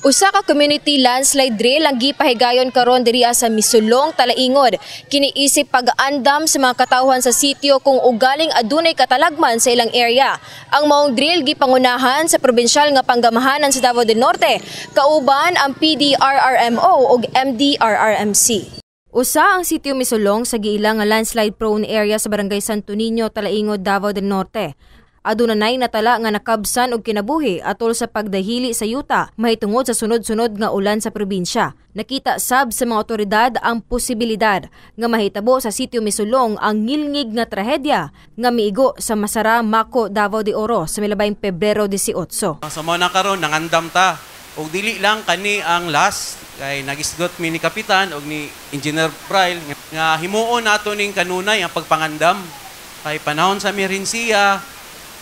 Usa ka community landslide drill ang gipahigayon karon diriya sa Misulong, Talaingod. Kiniisip pag-andam sa mga katawhan sa sitio kung ugaling adunay katalagman sa ilang area. Ang maong drill gipangunahan sa probinsyal nga panggamahanan sa Davao del Norte, kauban ang PDRRMO ug MDRRMC. Usa ang sitio Misulong sa giilang nga landslide prone area sa Barangay Santo Niño, Talaingod, Davao del Norte. Adunay natala nga nakabsan og kinabuhi atol sa pagdahili sa yuta mahitungod sa sunod-sunod nga ulan sa probinsya. Nakita sab sa mga otoridad ang posibilidad nga mahitabo sa sitio Misulong ang ngilngig nga trahedya nga miigo sa Masara, Mako, Davao de Oro sa milabayng Pebrero 18. Sa mo na karon nangandam ta og dili lang kani ang last kay nagisgot mi ni Kapitan og ni Engineer Braille nga himuon nato ning kanunay ang pagpangandam kay panahon sa emerhensiya.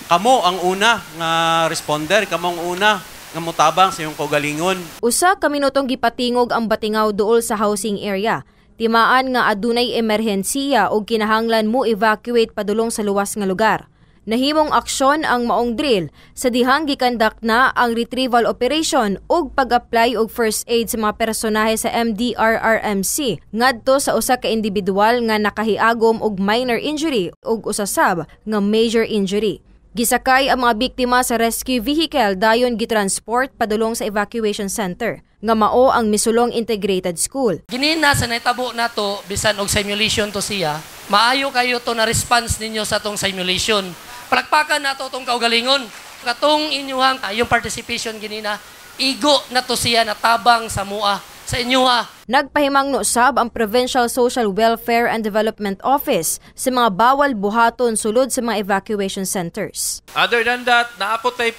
Kamo ang una nga responder, kamo ang una nga mutabang sa iyong kaugalingon. Usa ka minutong gipatingog ang batingaw duol sa housing area. Timaan nga adunay emerhensiya o kinahanglan mo evacuate padulong sa luwas nga lugar. Nahimong aksyon ang maong drill sa dihang gikandak na ang retrieval operation ug pag-apply og first aid sa mga personahe sa MDRRMC ngadto sa usa ka individual nga nakahiagom og minor injury ug usa sab nga major injury. Gisakay ang mga biktima sa rescue vehicle dayon gitransport padulong sa evacuation center nga mao ang Misulong Integrated School. Ginina sa naitabo nato bisan og simulation to siya, maayo kayo to na response ninyo sa tong simulation. Palakpakan nato tong kaugalingon. Katong inyuhang yung participation ginina, igo na to siya na tabang sa mua sa inyo. Nagpahimangno sab ang Provincial Social Welfare and Development Office sa mga bawal buhaton sulod sa mga evacuation centers. Other than that, naapot tay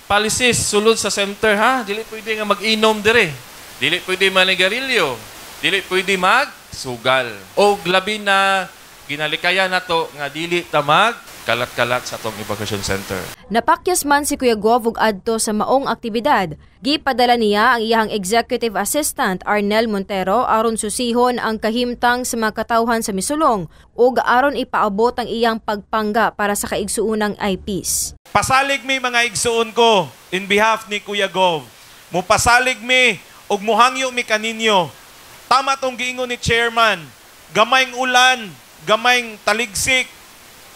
policies sulod sa center ha. Dili pwede nga mag-inom dire. Dili pwede manigarilyo. Dili pwede magsugal. O labi na ginalikayan nato nga dili ta kalat-kalat sa atong evacuation center. Napakyas man si Kuya Gov ug adto sa maong aktibidad. Gipadala niya ang iyang executive assistant Arnel Montero aron susihon ang kahimtang sa mga katawhan sa Misulong ug aron ipaabot ang iyang pagpangga para sa kaigsuunang IPs. Pasalig mi mga igsuon ko in behalf ni Kuya Gov. Mupasalig mi ug muhangyo mi kaninyo. Tama tong giingon ni chairman. Gamayng ulan, gamayng taligsik.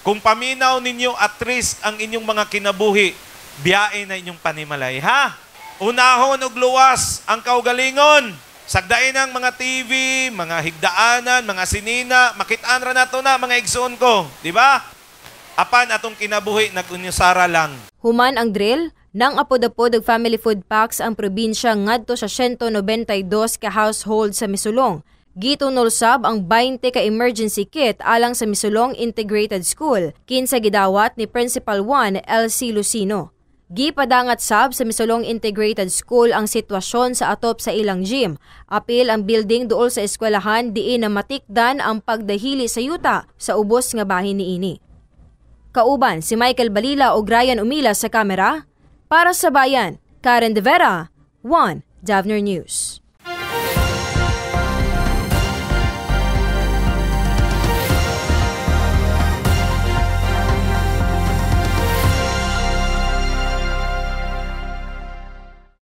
Kung paminaw ninyo at risk ang inyong mga kinabuhi, biyain na inyong panimalay, ha? Unahon og luwas ang kaugalingon. Sagdain ang mga TV, mga higdaanan, mga sinina, makitaan ra nato na mga igsoon ko, di ba? Apan atong kinabuhi nagunyusara lang. Human ang drill, nang apod-apod og family food packs ang probinsya ngadto sa 192 ka household sa Misulong. Gitunol sab ang 20 ka emergency kit alang sa Misulong Integrated School, kinsa gidawat ni Principal 1 LC Lucino. Gipadangat sab sa Misulong Integrated School ang sitwasyon sa atop sa ilang gym. Apil ang building duol sa eskwelahan diin na matikdan ang pagdahili sa yuta sa ubos nga bahin niini. Kauban si Michael Balila ug Ryan Umila sa kamera. Para sa Bayan, Karen De Vera, 1 Davner News.